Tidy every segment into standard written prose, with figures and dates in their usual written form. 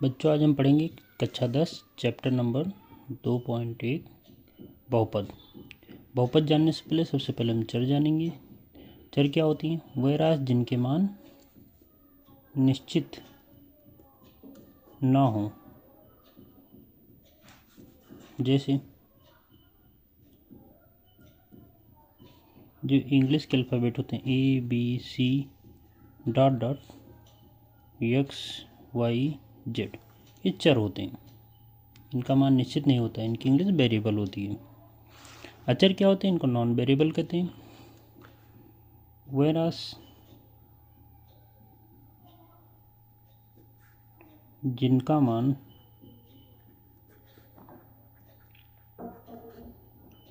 बच्चों, आज हम पढ़ेंगे कक्षा 10 चैप्टर नंबर 2.1 बहुपद। बहुपद जानने से पहले सबसे पहले हम चर जानेंगे। चर क्या होती हैं? वह राशि जिनके मान निश्चित ना हो, जैसे जो इंग्लिश के अल्फ़ाबेट होते हैं ABC डॉट डॉट XYZ, ये चर होते हैं। इनका मान निश्चित नहीं होता है, इनकी इंग्लिश वेरिएबल होती है। अचर क्या होते हैं? इनको नॉन वेरिएबल कहते हैं। वेरास जिनका मान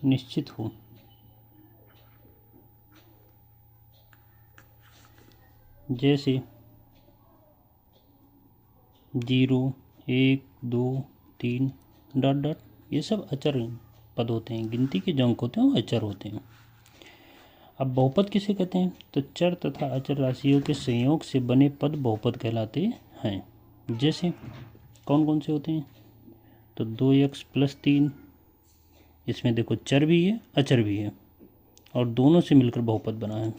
निश्चित हो, जैसे 0, 1, 2, 3 डॉट डॉट, ये सब अचर पद होते हैं। गिनती के जो अंक होते हैं वो अचर होते हैं। अब बहुपद किसे कहते हैं? तो चर तथा अचर राशियों के संयोग से बने पद बहुपद कहलाते हैं। जैसे कौन कौन से होते हैं? तो 2x + 3, इसमें देखो चर भी है अचर भी है और दोनों से मिलकर बहुपद बना है।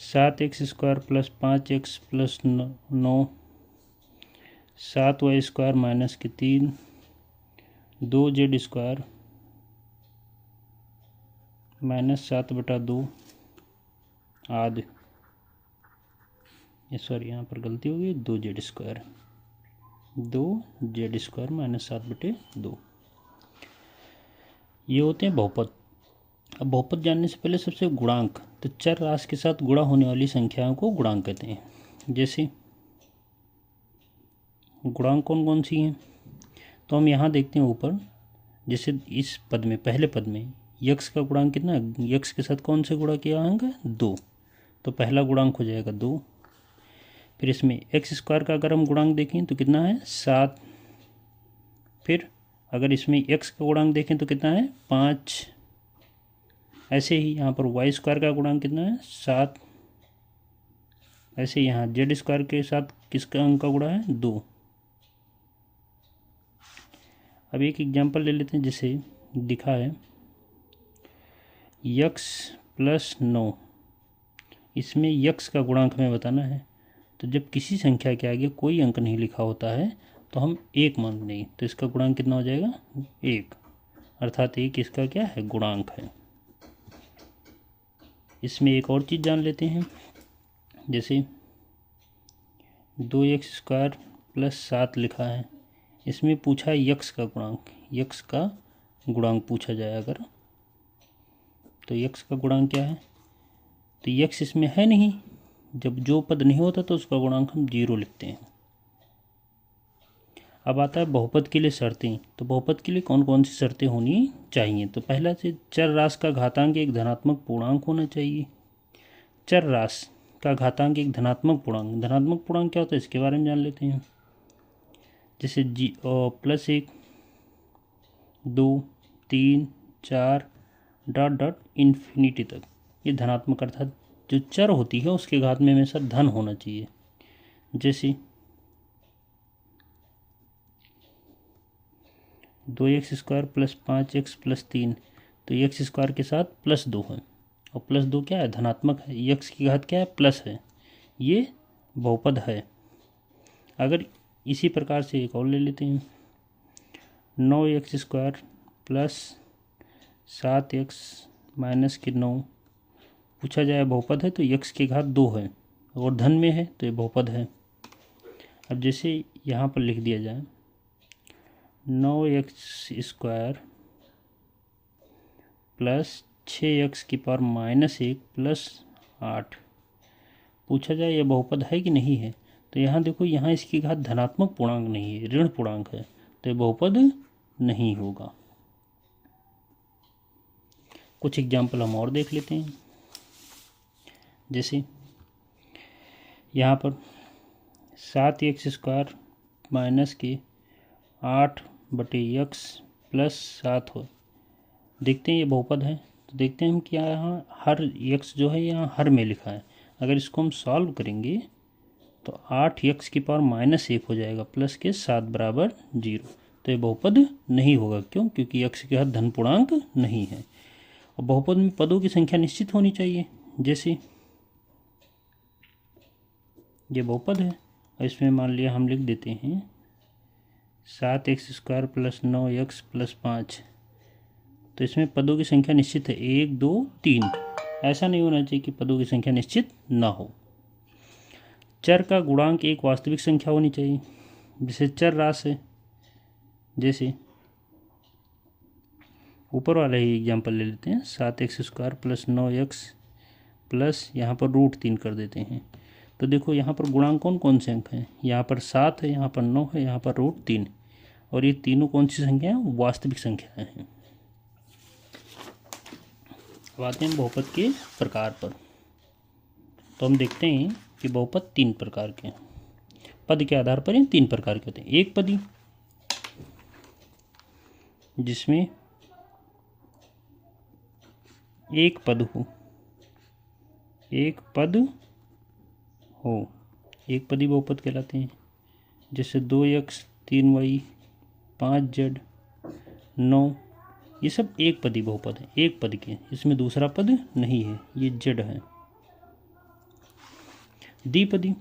7x² + 5x + 9, 7y² - 3, 2z² -7/2 आदि। सॉरी, यहाँ पर गलती हो गई, 2z² -7/2, ये होते हैं बहुपद। अब बहुपद जानने से पहले सबसे गुणांक, तो चर राशि के साथ गुणा होने वाली संख्याओं को गुणांक कहते हैं। जैसे गुणांक कौन कौन सी हैं? तो हम यहाँ देखते हैं ऊपर, जैसे इस पद में, पहले पद में यक्स का गुणांक कितना है? यक्स के साथ कौन से गुणा किया अंक है? 2, तो पहला गुणांक हो जाएगा 2। फिर इसमें x² का अगर हम गुणांक देखें तो कितना है? 7। फिर अगर इसमें x का गुणांक देखें तो कितना है? 5। ऐसे ही यहाँ पर y² का गुणांक कितना है? 7। ऐसे यहाँ z² के साथ किसका अंक का गुणा है? 2। अब एक एग्जाम्पल ले लेते हैं, जिसे दिखा है x + 9, इसमें x का गुणांक हमें बताना है। तो जब किसी संख्या के आगे कोई अंक नहीं लिखा होता है तो हम 1 मान देंगे, तो इसका गुणांक कितना हो जाएगा? 1, अर्थात 1 इसका क्या है? गुणांक है। इसमें एक और चीज़ जान लेते हैं, जैसे 2x² + 7 लिखा है, इसमें पूछा है यक्स का गुणांक, यक्स का गुणांक पूछा जाए अगर, तो यक्स का गुणांक क्या है? तो यक्स इसमें है नहीं, जब जो पद नहीं होता तो उसका गुणांक हम 0 लिखते हैं। अब आता है बहुपद के लिए शर्तें। तो बहुपद के लिए कौन कौन सी शर्तें होनी चाहिए? तो पहला से चर राशि का घातांक एक धनात्मक पूर्णांक होना चाहिए। चर राशि का घातांक एक धनात्मक पूर्णांक, धनात्मक पूर्णांक क्या होता है इसके बारे में जान लेते हैं। जैसे +1, 2, 3, 4 डॉट डॉट इन्फिनिटी तक, ये धनात्मक, अर्थात जो चर होती है उसके घात में हमेशा धन होना चाहिए। जैसे 2x² + 5x + 3, तो x² के साथ +2 है और +2 क्या है? धनात्मक है। x की घात क्या है? प्लस है, ये बहुपद है। अगर इसी प्रकार से एक और ले लेते हैं, 9x² + 7x - 9 पूछा जाए बहुपद है, तो x की घात 2 है और धन में है, तो ये बहुपद है। अब जैसे यहाँ पर लिख दिया जाए 9x² + 6x⁻1 + 8 पूछा जाए ये बहुपद है कि नहीं है? तो यहाँ देखो, यहाँ इसकी घात धनात्मक पूर्णांक नहीं है, ऋण पूर्णांक है, तो ये बहुपद नहीं होगा। कुछ एग्जाम्पल हम और देख लेते हैं, जैसे यहाँ पर 7x² - 8/x + 7 हो, देखते हैं ये बहुपद है। तो देखते हैं हम क्या, यहाँ हर x जो है यहाँ हर में लिखा है, अगर इसको हम सॉल्व करेंगे तो 8 x⁻−1 हो जाएगा प्लस के 7 बराबर 0। तो ये बहुपद नहीं होगा। क्यों? क्योंकि x के घात धन पूर्णांक नहीं है। और बहुपद में पदों की संख्या निश्चित होनी चाहिए। जैसे ये बहुपद है और इसमें मान लिया हम लिख देते हैं 7x² + 9x + 5। तो इसमें पदों की संख्या निश्चित है 1 2 3। ऐसा नहीं होना चाहिए कि पदों की संख्या निश्चित ना हो। चर का गुणांक एक वास्तविक संख्या होनी चाहिए। जैसे चर राशि है, जैसे ऊपर वाला ही एग्जाम्पल ले लेते हैं 7x² + 9x प्लस यहाँ पर √3 कर देते हैं। तो देखो यहाँ पर गुणांक कौन कौन से अंक हैं? यहाँ पर 7 है, यहाँ पर 9 है, यहाँ पर √3। और ये तीनों कौन सी संख्या हैं? वास्तविक संख्याएं हैं। अब आते हैं बहुपद के प्रकार पर। तो हम देखते हैं कि बहुपद 3 प्रकार के हैं। पद के आधार पर इन 3 प्रकार के होते हैं। एक पदी, जिसमें एक पद हो, एक पदी बहुपद कहलाते हैं। जैसे 2x 3y 5z 9, ये सब एक पदी बहुपद है, एक पद के, इसमें दूसरा पद नहीं है, ये z है। द्विपदी,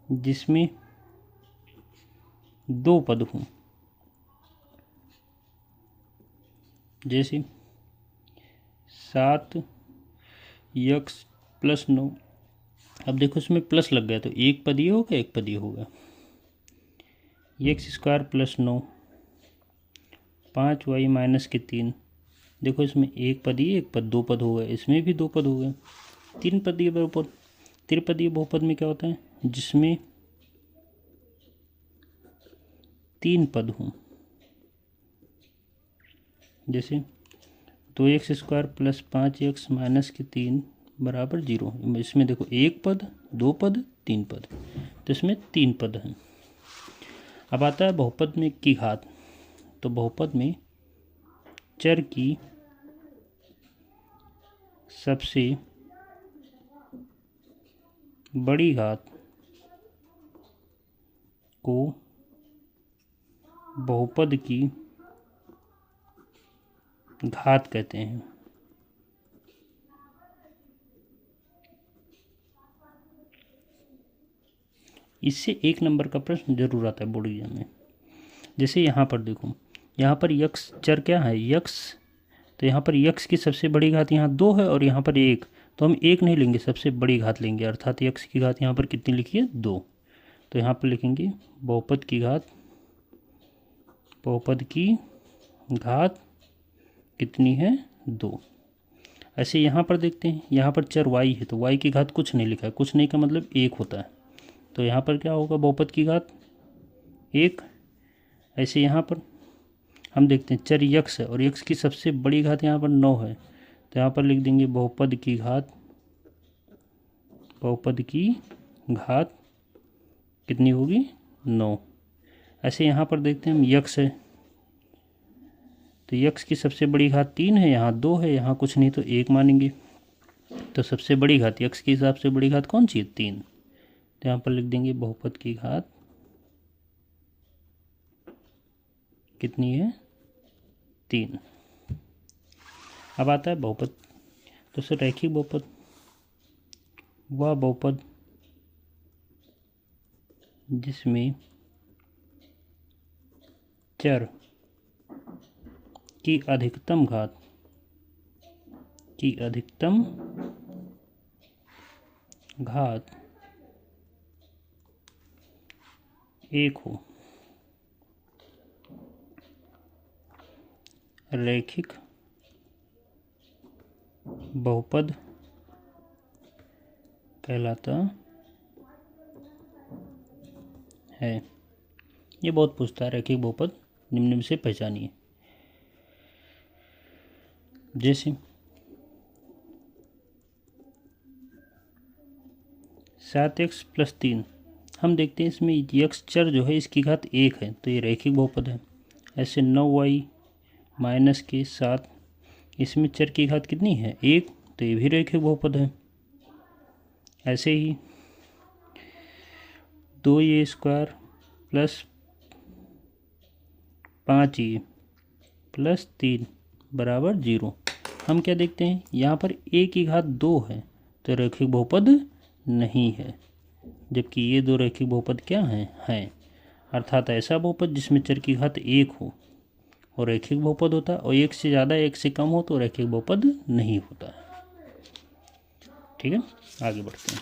जिसमें 2 पद हों, जैसे 7x + 9। अब देखो इसमें प्लस लग गया तो एक पदी होगा, एक पदी होगा। x² + 9 5y - 3। देखो इसमें एक पदी, एक पद, 2 पद हो गए, इसमें भी 2 पद हो गए। 3 पदी बहुपद। त्रिपदीय बहुपद में क्या होता है? जिसमें 3 पद हों, जैसे 2x² + 5x - 3 बराबर 0। इसमें देखो एक पद, 2 पद, 3 पद, तो इसमें 3 पद हैं। अब आता है बहुपद में की घात। तो बहुपद में चर की सबसे बड़ी घात को बहुपद की घात कहते हैं। इससे 1 नंबर का प्रश्न जरूर आता है बोर्ड एग्जाम में। जैसे यहाँ पर देखो, यहाँ पर यक्स चर क्या है? यक्स। तो यहाँ पर यक्स की सबसे बड़ी घात यहाँ 2 है और यहाँ पर 1। तो हम 1 नहीं लेंगे, सबसे बड़ी घात लेंगे, अर्थात यक्स की घात यहाँ पर कितनी लिखी है? 2। तो यहाँ पर लिखेंगे बहुपद की घात कितनी है? 2। ऐसे यहाँ पर देखते हैं, यहाँ पर चर y है तो y की घात कुछ नहीं लिखा है। कुछ नहीं का मतलब 1 होता है। तो यहाँ पर क्या होगा? बहुपद की घात 1। ऐसे यहाँ पर हम देखते हैं चर यक्स है और यक्स की सबसे बड़ी घात यहाँ पर 9 है। तो यहाँ पर लिख देंगे बहुपद की घात कितनी होगी? 9। ऐसे यहाँ पर देखते हैं हम यक्स है तो यक्स की सबसे बड़ी घात 3 है, यहाँ 2 है, यहाँ कुछ नहीं तो 1 मानेंगे। तो सबसे बड़ी घात यक्स के हिसाब से बड़ी घात कौन सी है? 3। तो यहाँ पर लिख देंगे बहुपद की घात कितनी है? 3। अब आता है बहुपद। तो सर रैखिक बहुपद वह बहुपद जिसमें चर की अधिकतम घात 1 हो। रैखिक बहुपद कहलाता है। ये बहुत पूछता है, रैखिक बहुपद निम्न में से पहचानिए। जैसे 7x + 3, हम देखते हैं इसमें यक्स चर जो है इसकी घात 1 है तो ये रैखिक बहुपद है। ऐसे 9y - 7, इसमें चर की घात कितनी है? 1, तो ये भी रैखिक बहुपद है। ऐसे ही 2a² प्लस 5a प्लस 3 बराबर 0। हम क्या देखते हैं, यहाँ पर a की घात 2 है तो रैखिक बहुपद नहीं है, जबकि ये दो रैखिक बहुपद क्या हैं। अर्थात ऐसा बहुपद जिसमें चर की घात 1 हो और रैखिक बहुपद होता है, और 1 से ज़्यादा 1 से कम हो तो रैखिक बहुपद नहीं होता है। ठीक है, आगे बढ़ते हैं।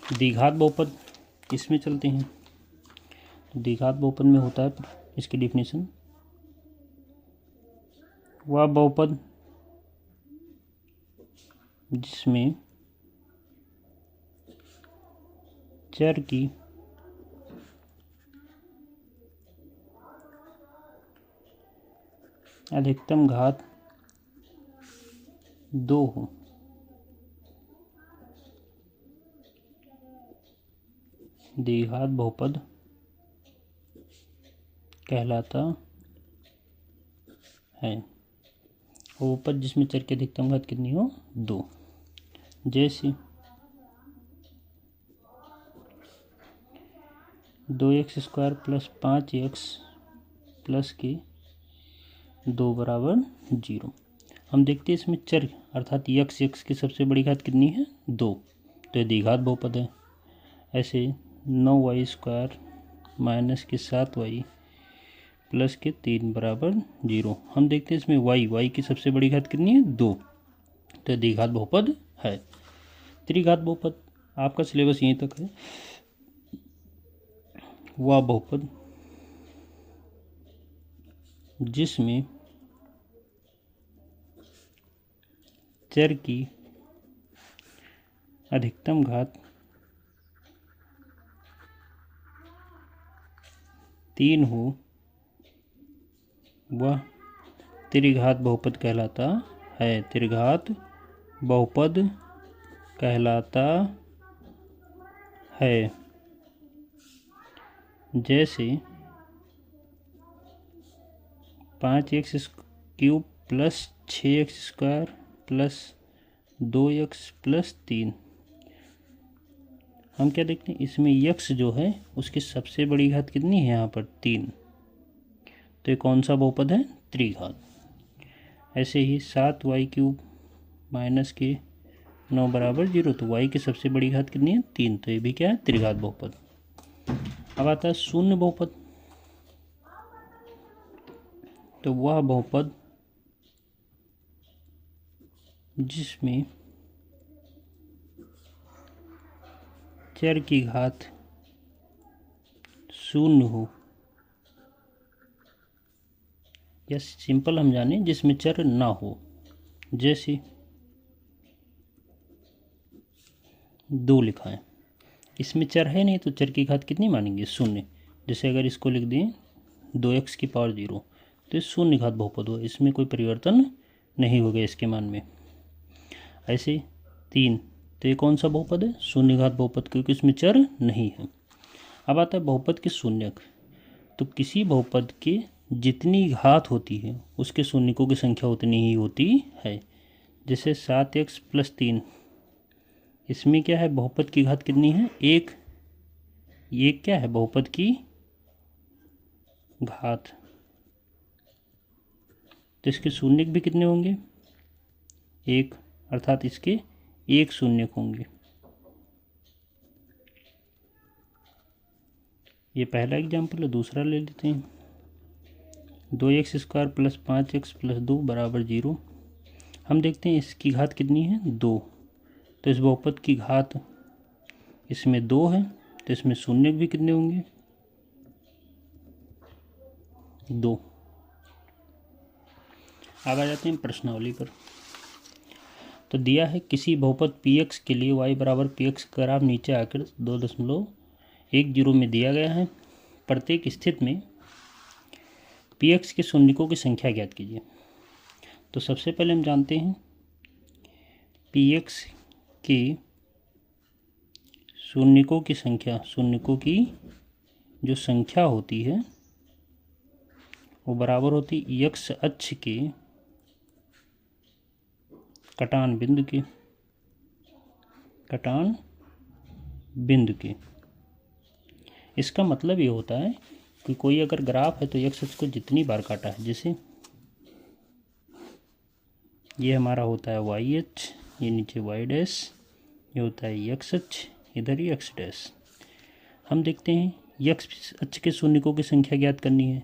द्विघात बहुपद, इसमें चलते हैं। द्विघात बहुपद में होता है इसकी डिफिनेशन, वह बहुपद जिसमें चर की अधिकतम घात 2 हो। द्विघात बहुपद कहलाता है। बहुपद जिसमें चर की अधिकतम घात कितनी हो, 2। जैसे 2x² प्लस 5x प्लस के 2 बराबर 0। हम देखते हैं इसमें चर अर्थात x की सबसे बड़ी घात कितनी है, 2, तो ये द्विघात बहुपद है। ऐसे 9y² माइनस के 7y प्लस के 3 बराबर 0। हम देखते हैं इसमें y की सबसे बड़ी घात कितनी है, 2, तो द्विघात बहुपद है। त्रिघात बहुपद आपका सिलेबस यहीं तक है। वह बहुपद जिसमें चर की अधिकतम घात 3 हो, वह त्रिघात बहुपद कहलाता है। त्रिघात बहुपद कहलाता है। जैसे 5x³ plus 6x² plus 2x plus 3। हम क्या देखते हैं इसमें x जो है उसकी सबसे बड़ी घात कितनी है, यहाँ पर 3, तो ये कौन सा बहुपद है, त्रिघात। ऐसे ही 7y³ माइनस के 9 बराबर 0, तो y की सबसे बड़ी घात कितनी है, 3, तो ये भी क्या है, त्रिघात बहुपद। अब आता है शून्य बहुपद। तो वह बहुपद जिसमें चर की घात 0 हो, या सिंपल हम जाने जिसमें चर ना हो। जैसे 2 लिखा है, इसमें चर है नहीं तो चर की घात कितनी मानेंगे, 0। जैसे अगर इसको लिख दें 2x की पावर 0, तो ये शून्य घात बहुपद हो, इसमें कोई परिवर्तन नहीं होगा इसके मान में। ऐसे 3, तो ये कौन सा बहुपद है, शून्य घात बहुपद, क्योंकि इसमें चर नहीं है। अब आता है बहुपद के शून्यक। तो किसी बहुपद के जितनी घात होती है उसके शून्यकों की संख्या उतनी ही होती है। जैसे 7x प्लस 3, इसमें क्या है, बहुपद की घात कितनी है, 1। ये क्या है, बहुपद की घात, तो इसके शून्यक भी कितने होंगे, 1, अर्थात इसके 1 शून्यक होंगे। ये पहला एग्जाम्पल है। दूसरा ले लेते हैं। 2x² प्लस 5x प्लस 2 बराबर 0। हम देखते हैं इसकी घात कितनी है, 2, तो इस बहुपद की घात इसमें 2 है, तो इसमें शून्यक भी कितने होंगे, 2। अब आ जाते हैं प्रश्नावली पर। तो दिया है किसी बहुपद px के लिए y बराबर px का ग्राफ नीचे आकर 2.10 में दिया गया है। प्रत्येक स्थिति में px के शून्यकों की संख्या ज्ञात कीजिए। तो सबसे पहले हम जानते हैं px के शून्यकों की संख्या, शून्यकों की जो संख्या होती है वो बराबर होती x अक्ष के कटान बिंदु के कटान बिंदु के। इसका मतलब ये होता है कि कोई अगर ग्राफ है तो एक्स अक्ष को जितनी बार काटा है, जैसे ये हमारा होता है वाई अक्ष, ये नीचे वाई डैश, ये होता है एक्स अक्ष, इधर ही एक्स डैश। हम देखते हैं एक्स अक्ष के शून्यकों की संख्या ज्ञात करनी है।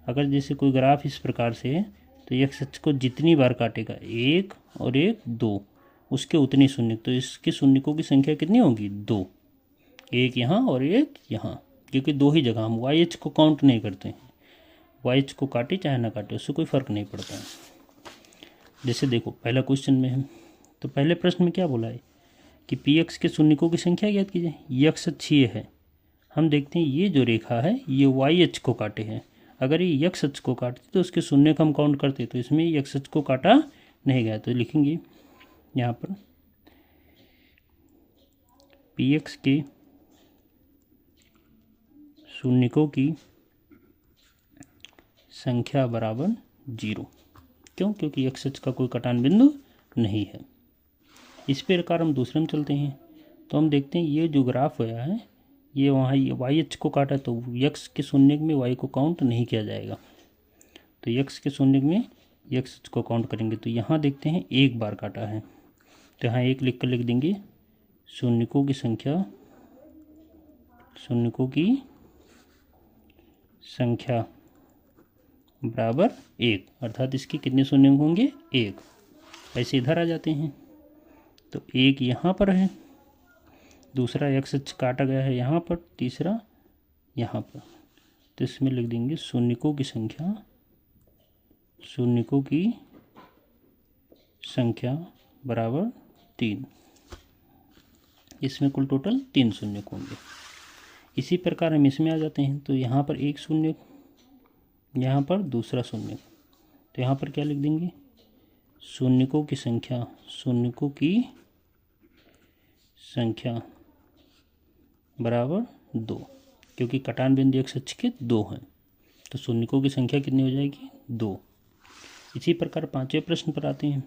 अगर जैसे कोई ग्राफ इस प्रकार से है तो एक्स अक्ष को जितनी बार काटेगा, एक और एक दो, उसके उतनी शून्य, तो इसके शून्यकों की संख्या कितनी होगी? दो, एक यहाँ और एक यहाँ, क्योंकि दो ही जगह, हम वाई एच को काउंट नहीं करते हैं। वाई एच को काटे चाहे ना काटे उससे कोई फ़र्क नहीं पड़ता है। जैसे देखो पहला क्वेश्चन में है, तो पहले प्रश्न में क्या बोला है कि पी एक्स के शून्यकों की संख्या ज्ञात कीजिए। यक्स अक्ष ये है, हम देखते हैं ये जो रेखा है ये वाई एच को काटे हैं। अगर ये यक्स अक्ष को काटते तो उसके शून्य को हम काउंट करते, तो इसमें यक्स अक्ष को काटा नहीं गया, तो लिखेंगे यहाँ पर पी एक्स के शून्यकों की संख्या बराबर 0। क्यों? क्योंकि एक्स अक्ष का कोई कटान बिंदु नहीं है। इस प्रकार हम दूसरे में चलते हैं, तो हम देखते हैं ये जो ग्राफ हुआ है ये वहाँ वाई अक्ष को काटा, तो एक्स के शून्य में वाई को काउंट नहीं किया जाएगा, तो एक्स के शून्य में एक्स अक्ष को काउंट करेंगे। तो यहाँ देखते हैं एक बार काटा है, तो यहाँ एक लिख कर लिख देंगे शून्यकों की संख्या, शून्यकों की संख्या बराबर 1, अर्थात इसके कितने शून्य होंगे? 1। ऐसे इधर आ जाते हैं, तो एक यहाँ पर है, दूसरा एक्स अक्ष काटा गया है यहाँ पर, तीसरा यहाँ पर, तो इसमें लिख देंगे शून्यकों की संख्या, शून्यकों की संख्या बराबर 3। इसमें कुल टोटल 3 शून्य होंगे। इसी प्रकार हम इसमें आ जाते हैं, तो यहाँ पर एक शून्य, यहाँ पर दूसरा शून्य, तो यहाँ पर क्या लिख देंगे? शून्यकों की संख्या, शून्यकों की संख्या बराबर 2, क्योंकि कटान बिंदु एक्स अक्ष के 2 हैं, तो शून्यकों की संख्या कितनी हो जाएगी? 2। इसी प्रकार पांचवें प्रश्न पर आते हैं,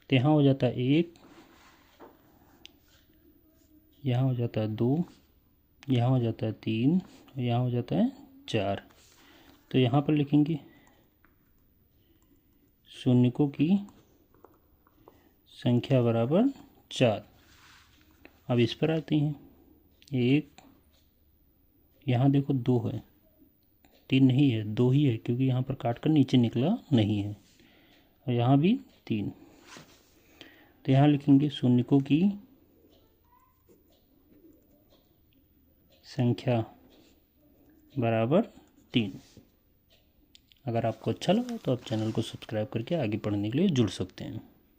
तो यहाँ हो जाता है 1, यहाँ हो जाता है 2, यहाँ हो जाता है 3, और यहाँ हो जाता है 4। तो यहाँ पर लिखेंगे शून्यकों की संख्या बराबर 4। अब इस पर आते हैं, 1, यहाँ देखो 2 है, 3 नहीं है, 2 ही है, क्योंकि यहाँ पर काट कर नीचे निकला नहीं है, और यहाँ भी 3, तो यहाँ लिखेंगे शून्यकों की संख्या बराबर 3। अगर आपको अच्छा लगा तो आप चैनल को सब्सक्राइब करके आगे पढ़ने के लिए जुड़ सकते हैं।